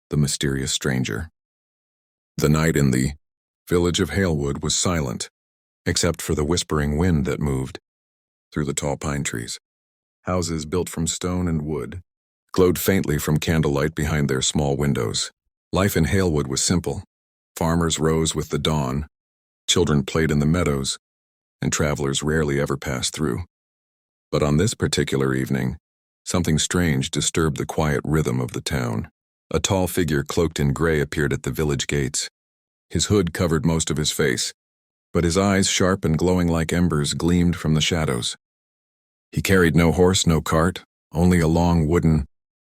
the mysterious stranger. The night in the village of Halewood was silent, except for the whispering wind that moved through the tall pine trees. Houses built from stone and wood glowed faintly from candlelight behind their small windows. Life in Halewood was simple. Farmers rose with the dawn, children played in the meadows, and travelers rarely ever passed through. But on this particular evening, something strange disturbed the quiet rhythm of the town. A tall figure cloaked in gray appeared at the village gates. His hood covered most of his face, but his eyes, sharp and glowing like embers, gleamed from the shadows. He carried no horse, no cart, only a long wooden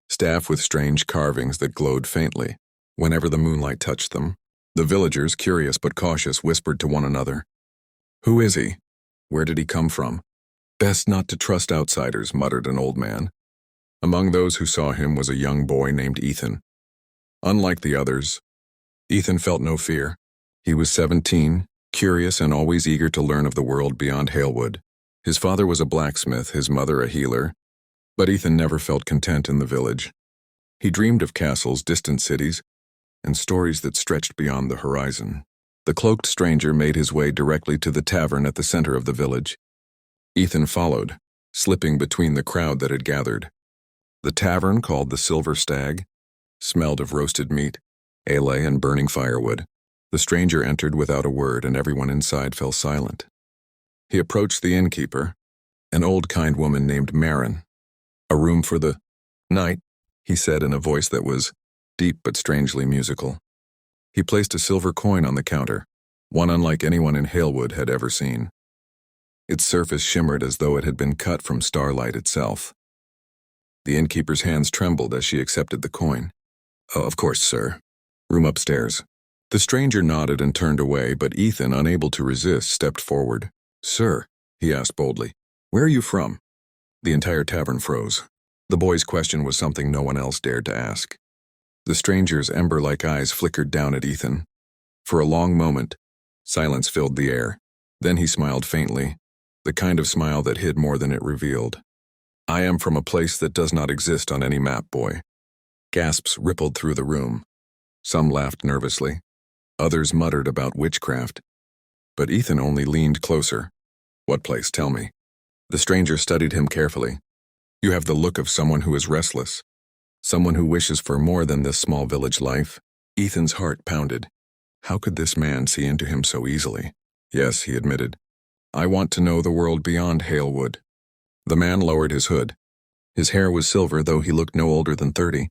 staff with strange carvings that glowed faintly whenever the moonlight touched them. The villagers, curious but cautious, whispered to one another, "Who is he? Where did he come from?" "Best not to trust outsiders," muttered an old man. Among those who saw him was a young boy named Ethan. Unlike the others, Ethan felt no fear. He was 17, curious and always eager to learn of the world beyond Halewood. His father was a blacksmith, his mother a healer, but Ethan never felt content in the village. He dreamed of castles, distant cities, and stories that stretched beyond the horizon. The cloaked stranger made his way directly to the tavern at the center of the village. Ethan followed, slipping between the crowd that had gathered. The tavern, called the Silver Stag, smelled of roasted meat, ale, and burning firewood. The stranger entered without a word, and everyone inside fell silent. He approached the innkeeper, an old kind woman named Marin. "A room for the night," he said in a voice that was deep but strangely musical. He placed a silver coin on the counter, one unlike anyone in Halewood had ever seen. Its surface shimmered as though it had been cut from starlight itself. The innkeeper's hands trembled as she accepted the coin. "Oh, of course, sir. Room upstairs." The stranger nodded and turned away, but Ethan, unable to resist, stepped forward. "Sir," he asked boldly, "where are you from?" The entire tavern froze. The boy's question was something no one else dared to ask. The stranger's ember-like eyes flickered down at Ethan. For a long moment, silence filled the air. Then he smiled faintly, the kind of smile that hid more than it revealed. "I am from a place that does not exist on any map, boy." Gasps rippled through the room. Some laughed nervously. Others muttered about witchcraft. But Ethan only leaned closer. "What place? Tell me." The stranger studied him carefully. "You have the look of someone who is restless. Someone who wishes for more than this small village life." Ethan's heart pounded. How could this man see into him so easily? "Yes," he admitted. "I want to know the world beyond Halewood." The man lowered his hood. His hair was silver, though he looked no older than 30,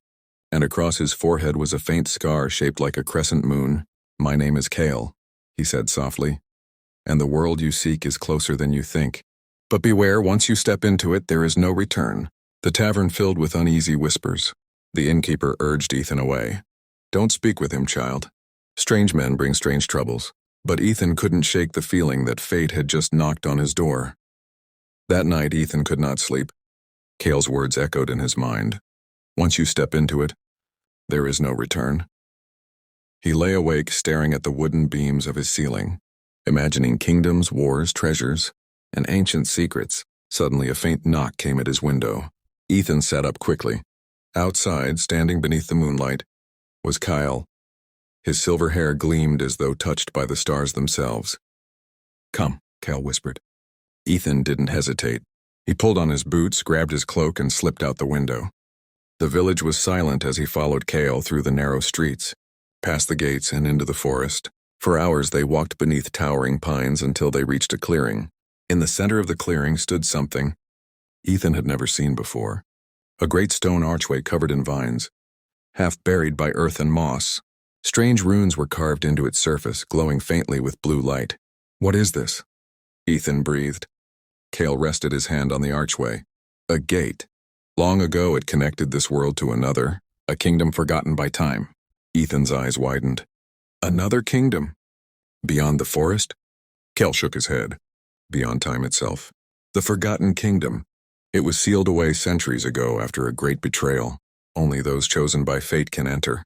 and across his forehead was a faint scar shaped like a crescent moon. "My name is Kale," he said softly, "and the world you seek is closer than you think. But beware, once you step into it, there is no return." The tavern filled with uneasy whispers. The innkeeper urged Ethan away. "Don't speak with him, child. Strange men bring strange troubles." But Ethan couldn't shake the feeling that fate had just knocked on his door. That night, Ethan could not sleep. Kale's words echoed in his mind. Once you step into it, there is no return. He lay awake, staring at the wooden beams of his ceiling, imagining kingdoms, wars, treasures, and ancient secrets. Suddenly, a faint knock came at his window. Ethan sat up quickly. Outside, standing beneath the moonlight, was Kyle. His silver hair gleamed as though touched by the stars themselves. "Come," Kyle whispered. Ethan didn't hesitate. He pulled on his boots, grabbed his cloak, and slipped out the window. The village was silent as he followed Kale through the narrow streets, past the gates and into the forest. For hours they walked beneath towering pines until they reached a clearing. In the center of the clearing stood something Ethan had never seen before. A great stone archway covered in vines, half buried by earth and moss. Strange runes were carved into its surface, glowing faintly with blue light. "What is this?" Ethan breathed. Kale rested his hand on the archway. A gate. Long ago it connected this world to another, a kingdom forgotten by time. Ethan's eyes widened. Another kingdom? Beyond the forest? Kale shook his head. Beyond time itself. The forgotten kingdom. It was sealed away centuries ago after a great betrayal. Only those chosen by fate can enter.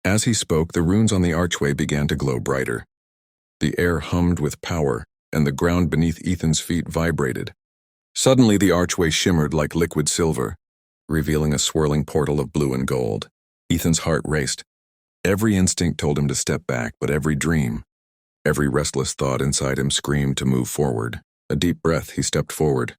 As he spoke, the runes on the archway began to glow brighter. The air hummed with power, and the ground beneath Ethan's feet vibrated. Suddenly the archway shimmered like liquid silver, revealing a swirling portal of blue and gold. Ethan's heart raced. Every instinct told him to step back, but every dream, every restless thought inside him screamed to move forward. A deep breath, he stepped forward,